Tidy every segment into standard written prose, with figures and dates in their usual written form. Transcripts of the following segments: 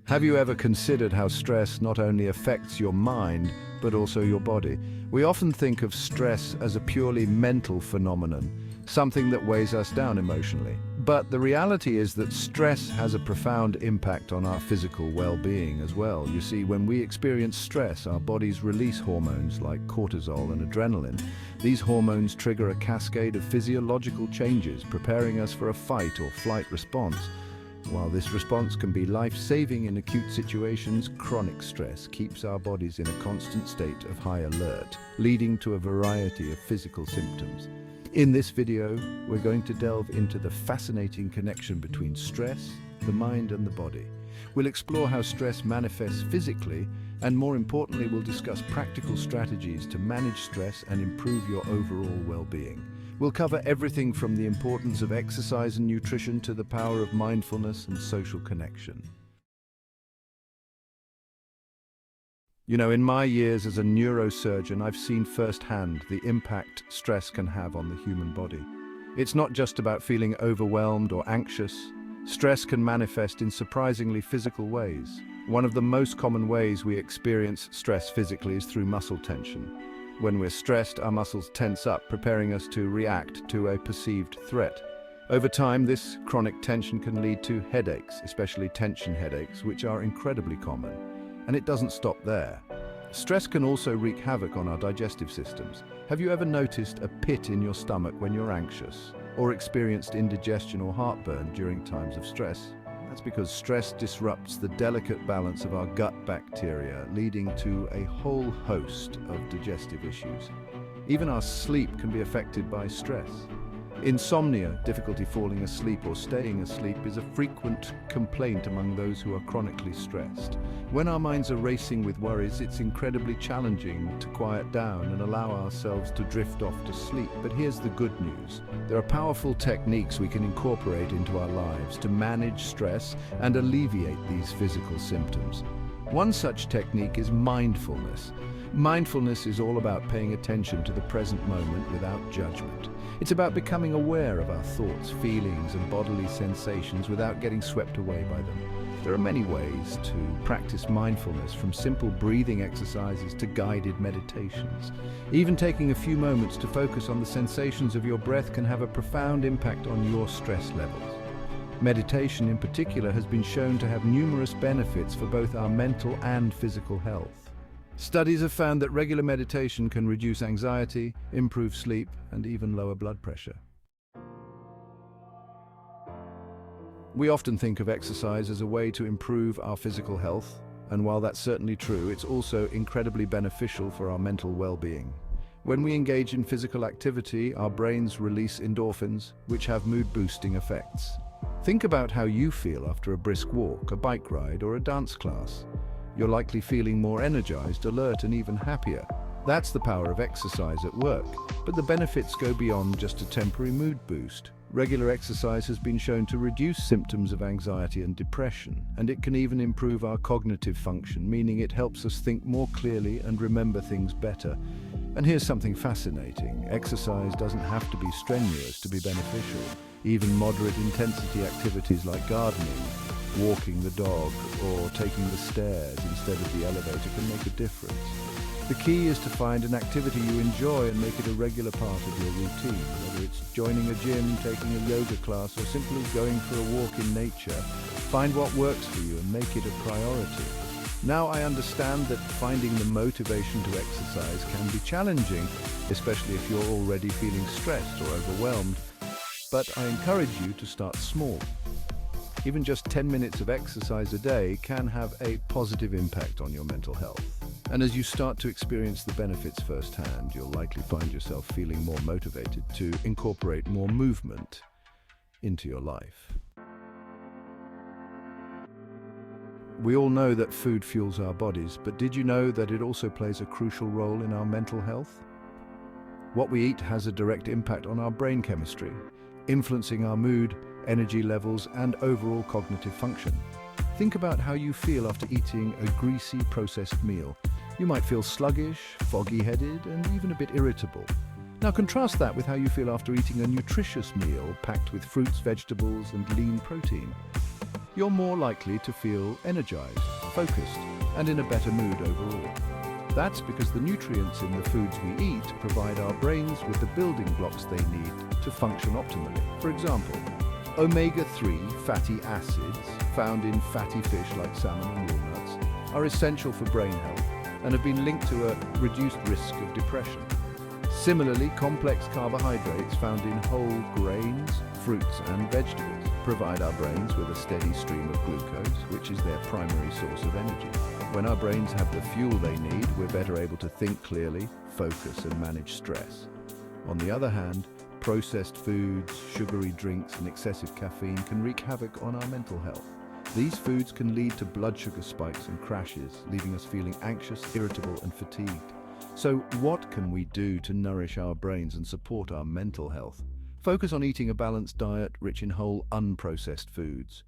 Have you ever considered how stress not only affects your mind, but also your body? We often think of stress as a purely mental phenomenon, something that weighs us down emotionally. But the reality is that stress has a profound impact on our physical well-being as well. You see, when we experience stress, our bodies release hormones like cortisol and adrenaline. These hormones trigger a cascade of physiological changes, preparing us for a fight or flight response. While this response can be life-saving in acute situations, chronic stress keeps our bodies in a constant state of high alert, leading to a variety of physical symptoms. In this video, we're going to delve into the fascinating connection between stress, the mind, and the body. We'll explore how stress manifests physically, and more importantly, we'll discuss practical strategies to manage stress and improve your overall well-being. We'll cover everything from the importance of exercise and nutrition to the power of mindfulness and social connection. You know, in my years as a neurosurgeon, I've seen firsthand the impact stress can have on the human body. It's not just about feeling overwhelmed or anxious. Stress can manifest in surprisingly physical ways. One of the most common ways we experience stress physically is through muscle tension. When we're stressed, our muscles tense up, preparing us to react to a perceived threat. Over time, this chronic tension can lead to headaches, especially tension headaches, which are incredibly common. And it doesn't stop there. Stress can also wreak havoc on our digestive systems. Have you ever noticed a pit in your stomach when you're anxious, or experienced indigestion or heartburn during times of stress? That's because stress disrupts the delicate balance of our gut bacteria, leading to a whole host of digestive issues. Even our sleep can be affected by stress. Insomnia, difficulty falling asleep or staying asleep, is a frequent complaint among those who are chronically stressed. When our minds are racing with worries, it's incredibly challenging to quiet down and allow ourselves to drift off to sleep. But here's the good news. There are powerful techniques we can incorporate into our lives to manage stress and alleviate these physical symptoms. One such technique is mindfulness. Mindfulness is all about paying attention to the present moment without judgment. It's about becoming aware of our thoughts, feelings, and bodily sensations without getting swept away by them. There are many ways to practice mindfulness, from simple breathing exercises to guided meditations. Even taking a few moments to focus on the sensations of your breath can have a profound impact on your stress levels. Meditation in particular has been shown to have numerous benefits for both our mental and physical health. Studies have found that regular meditation can reduce anxiety, improve sleep, and even lower blood pressure. We often think of exercise as a way to improve our physical health, and while that's certainly true, it's also incredibly beneficial for our mental well-being. When we engage in physical activity, our brains release endorphins, which have mood-boosting effects. Think about how you feel after a brisk walk, a bike ride, or a dance class. You're likely feeling more energized, alert, and even happier. That's the power of exercise at work. But the benefits go beyond just a temporary mood boost. Regular exercise has been shown to reduce symptoms of anxiety and depression, and it can even improve our cognitive function, meaning it helps us think more clearly and remember things better. And here's something fascinating. Exercise doesn't have to be strenuous to be beneficial. Even moderate intensity activities like gardening, walking the dog, or taking the stairs instead of the elevator can make a difference. The key is to find an activity you enjoy and make it a regular part of your routine. Whether it's joining a gym, taking a yoga class, or simply going for a walk in nature, find what works for you and make it a priority. Now, I understand that finding the motivation to exercise can be challenging, especially if you're already feeling stressed or overwhelmed. But I encourage you to start small. Even just 10 minutes of exercise a day can have a positive impact on your mental health. And as you start to experience the benefits firsthand, you'll likely find yourself feeling more motivated to incorporate more movement into your life. We all know that food fuels our bodies, but did you know that it also plays a crucial role in our mental health? What we eat has a direct impact on our brain chemistry, influencing our mood, energy levels, and overall cognitive function. Think about how you feel after eating a greasy, processed meal. You might feel sluggish, foggy-headed, and even a bit irritable. Now contrast that with how you feel after eating a nutritious meal packed with fruits, vegetables, and lean protein. you're more likely to feel energized, focused, and in a better mood overall. That's because the nutrients in the foods we eat provide our brains with the building blocks they need to function optimally. For example, omega-3 fatty acids found in fatty fish like salmon and walnuts are essential for brain health and have been linked to a reduced risk of depression. Similarly, complex carbohydrates found in whole grains, fruits and vegetables provide our brains with a steady stream of glucose, which is their primary source of energy. When our brains have the fuel they need, we're better able to think clearly, focus and manage stress. On the other hand, processed foods, sugary drinks and excessive caffeine can wreak havoc on our mental health. These foods can lead to blood sugar spikes and crashes, leaving us feeling anxious, irritable and fatigued. So what can we do to nourish our brains and support our mental health? Focus on eating a balanced diet rich in whole, unprocessed foods.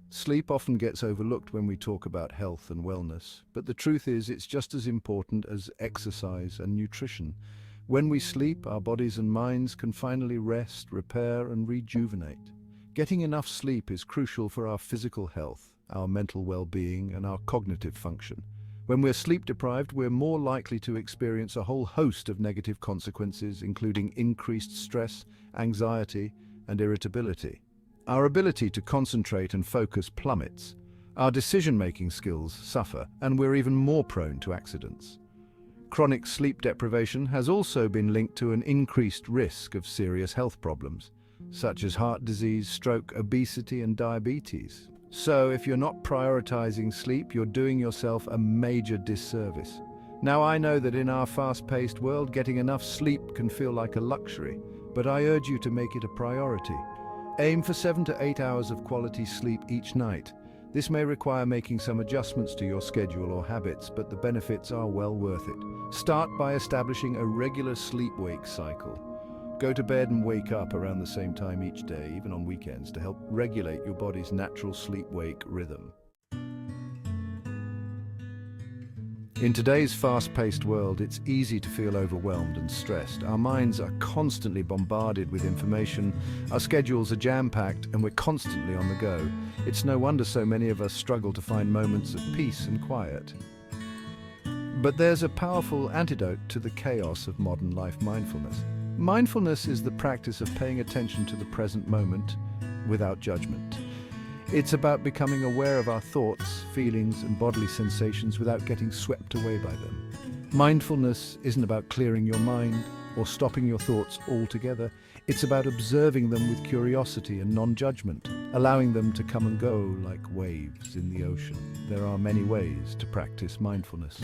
Sleep often gets overlooked when we talk about health and wellness, but the truth is it's just as important as exercise and nutrition. When we sleep, our bodies and minds can finally rest, repair and rejuvenate. Getting enough sleep is crucial for our physical health, our mental well-being and our cognitive function. When we're sleep deprived, we're more likely to experience a whole host of negative consequences, including increased stress, anxiety, and irritability. Our ability to concentrate and focus plummets. Our decision-making skills suffer, and we're even more prone to accidents. Chronic sleep deprivation has also been linked to an increased risk of serious health problems, such as heart disease, stroke, obesity, and diabetes. So if you're not prioritizing sleep, you're doing yourself a major disservice. Now, I know that in our fast-paced world, getting enough sleep can feel like a luxury, but I urge you to make it a priority. Aim for 7 to 8 hours of quality sleep each night. This may require making some adjustments to your schedule or habits, but the benefits are well worth it. Start by establishing a regular sleep-wake cycle. Go to bed and wake up around the same time each day, even on weekends, to help regulate your body's natural sleep-wake rhythm. In today's fast-paced world, it's easy to feel overwhelmed and stressed. Our minds are constantly bombarded with information, our schedules are jam-packed, and we're constantly on the go. It's no wonder so many of us struggle to find moments of peace and quiet. But there's a powerful antidote to the chaos of modern life: mindfulness. Mindfulness is the practice of paying attention to the present moment without judgment. It's about becoming aware of our thoughts, feelings, and bodily sensations without getting swept away by them. Mindfulness isn't about clearing your mind or stopping your thoughts altogether. It's about observing them with curiosity and non-judgment, allowing them to come and go like waves in the ocean. There are many ways to practice mindfulness.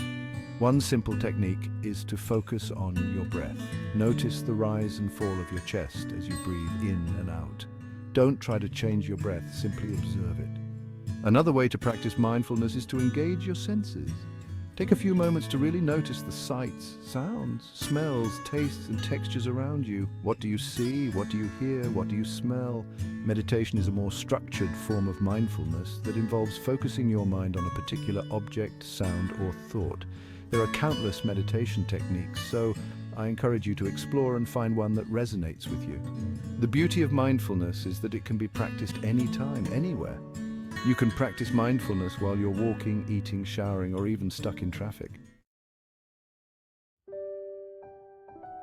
One simple technique is to focus on your breath. Notice the rise and fall of your chest as you breathe in and out. Don't try to change your breath, simply observe it. Another way to practice mindfulness is to engage your senses. Take a few moments to really notice the sights, sounds, smells, tastes, and textures around you. What do you see? What do you hear? What do you smell? Meditation is a more structured form of mindfulness that involves focusing your mind on a particular object, sound, or thought. There are countless meditation techniques, so I encourage you to explore and find one that resonates with you. The beauty of mindfulness is that it can be practiced anytime, anywhere. You can practice mindfulness while you're walking, eating, showering, or even stuck in traffic.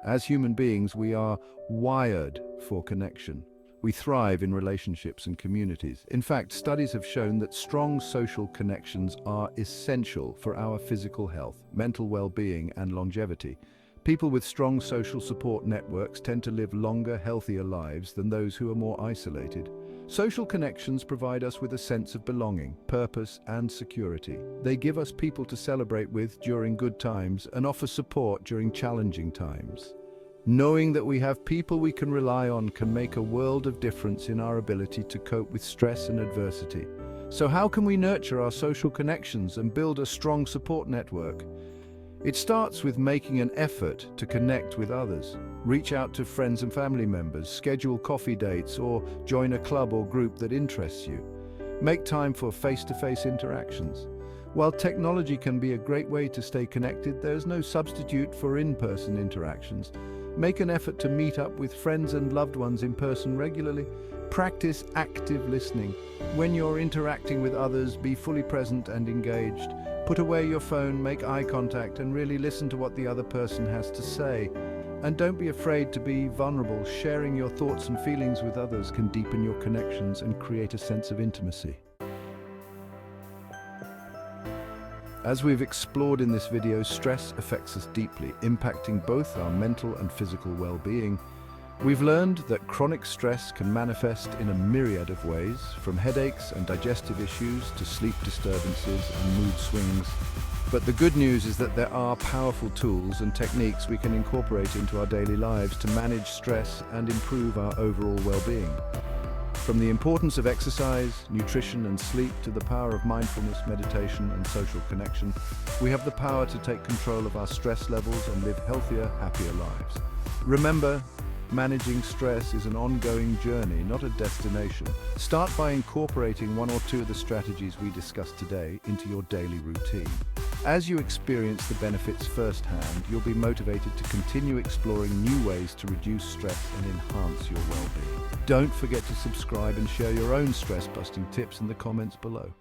As human beings, we are wired for connection. We thrive in relationships and communities. In fact, studies have shown that strong social connections are essential for our physical health, mental well-being, and longevity. People with strong social support networks tend to live longer, healthier lives than those who are more isolated. Social connections provide us with a sense of belonging, purpose, and security. They give us people to celebrate with during good times and offer support during challenging times. Knowing that we have people we can rely on can make a world of difference in our ability to cope with stress and adversity. So how can we nurture our social connections and build a strong support network? It starts with making an effort to connect with others. Reach out to friends and family members, schedule coffee dates, or join a club or group that interests you. Make time for face-to-face interactions. While technology can be a great way to stay connected, there's no substitute for in-person interactions. Make an effort to meet up with friends and loved ones in person regularly. Practice active listening. When you're interacting with others, be fully present and engaged. Put away your phone, make eye contact, and really listen to what the other person has to say. And don't be afraid to be vulnerable. Sharing your thoughts and feelings with others can deepen your connections and create a sense of intimacy. As we've explored in this video, stress affects us deeply, impacting both our mental and physical well-being. We've learned that chronic stress can manifest in a myriad of ways, from headaches and digestive issues to sleep disturbances and mood swings. But the good news is that there are powerful tools and techniques we can incorporate into our daily lives to manage stress and improve our overall well-being. From the importance of exercise, nutrition and sleep to the power of mindfulness, meditation and social connection, we have the power to take control of our stress levels and live healthier, happier lives. Remember, managing stress is an ongoing journey, not a destination. Start by incorporating one or two of the strategies we discussed today into your daily routine. As you experience the benefits firsthand, you'll be motivated to continue exploring new ways to reduce stress and enhance your well-being. Don't forget to subscribe and share your own stress-busting tips in the comments below.